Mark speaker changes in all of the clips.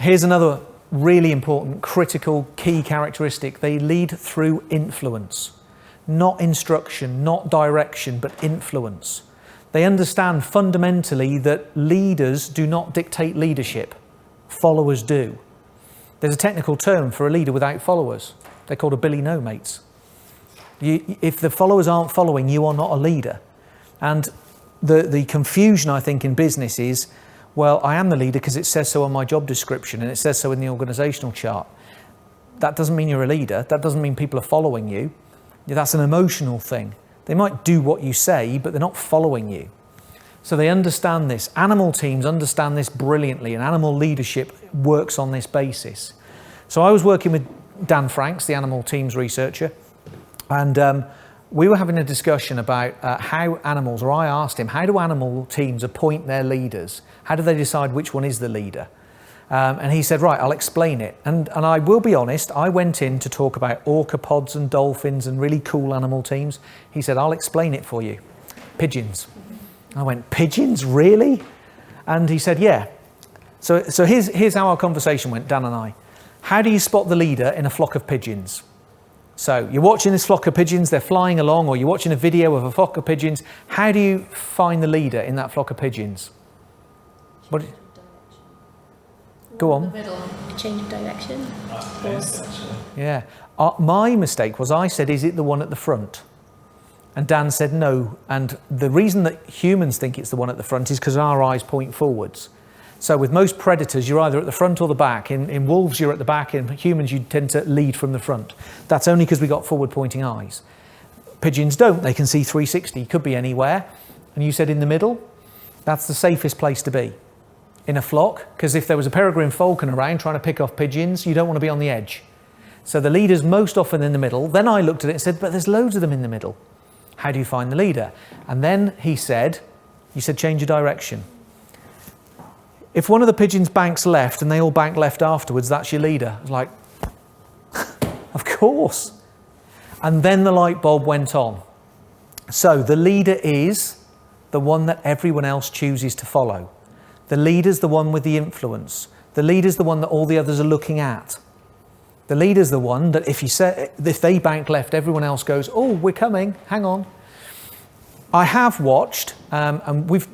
Speaker 1: Here's another really important, critical, key characteristic. They lead through influence. Not instruction, not direction, but influence. They understand fundamentally that leaders do not dictate leadership. Followers do. There's a technical term for a leader without followers. They're called a Billy No-Mates. If the followers aren't following, you are not a leader. And the confusion, I think, in business is, well, I am the leader because it says so on my job description and it says so in the organizational chart. That doesn't mean you're a leader. That doesn't mean people are following you. That's an emotional thing. They might do what you say, but they're not following you. So they understand this. Animal teams understand this brilliantly, and animal leadership works on this basis. So I was working with Dan Franks, the animal teams researcher, and we were having a discussion about how animals, or I asked him, how do animal teams appoint their leaders? How do they decide which one is the leader? And he said, right, I'll explain it. And I will be honest, I went in to talk about orcapods and dolphins and really cool animal teams. He said, I'll explain it for you. Pigeons. I went, pigeons, really? And he said, yeah. So here's how our conversation went, Dan and I. How do you spot the leader in a flock of pigeons? So you're watching this flock of pigeons, they're flying along, or you're watching a video of a flock of pigeons. How do you find the leader in that flock of pigeons? What? Go on.
Speaker 2: In the middle, change of direction.
Speaker 1: Yeah. My mistake was I said, is it the one at the front? And Dan said no. And the reason that humans think it's the one at the front is because our eyes point forwards. So with most predators, you're either at the front or the back. In wolves, you're at the back. In humans, you tend to lead from the front. That's only because we got forward-pointing eyes. Pigeons don't. They can see 360. Could be anywhere. And you said in the middle? That's the safest place to be. In a flock, because if there was a peregrine falcon around trying to pick off pigeons, you don't want to be on the edge. So the leader's most often in the middle. Then I looked at it and said, but there's loads of them in the middle. How do you find the leader? And then he said, you said change your direction. If one of the pigeons banks left and they all bank left afterwards, that's your leader. I was like, of course. And then the light bulb went on. So the leader is the one that everyone else chooses to follow. The leader's the one with the influence. The leader's the one that all the others are looking at. The leader's the one that if they bank left, everyone else goes, oh, we're coming, hang on. I have watched, and we've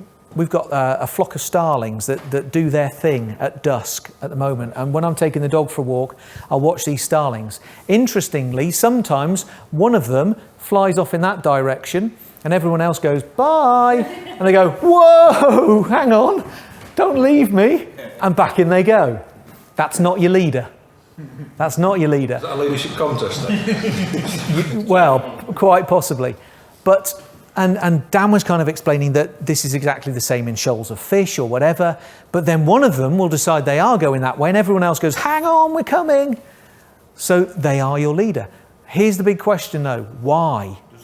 Speaker 1: got a flock of starlings that do their thing at dusk at the moment. And when I'm taking the dog for a walk, I'll watch these starlings. Interestingly, sometimes one of them flies off in that direction and everyone else goes, bye. And they go, whoa, hang on. Don't leave me. And back in they go. That's not your leader. That's not your leader.
Speaker 3: Is that a leadership contest then?
Speaker 1: Well, quite possibly. But, and Dan was kind of explaining that this is exactly the same in shoals of fish or whatever. But then one of them will decide they are going that way and everyone else goes, hang on, we're coming. So they are your leader. Here's the big question though. Why?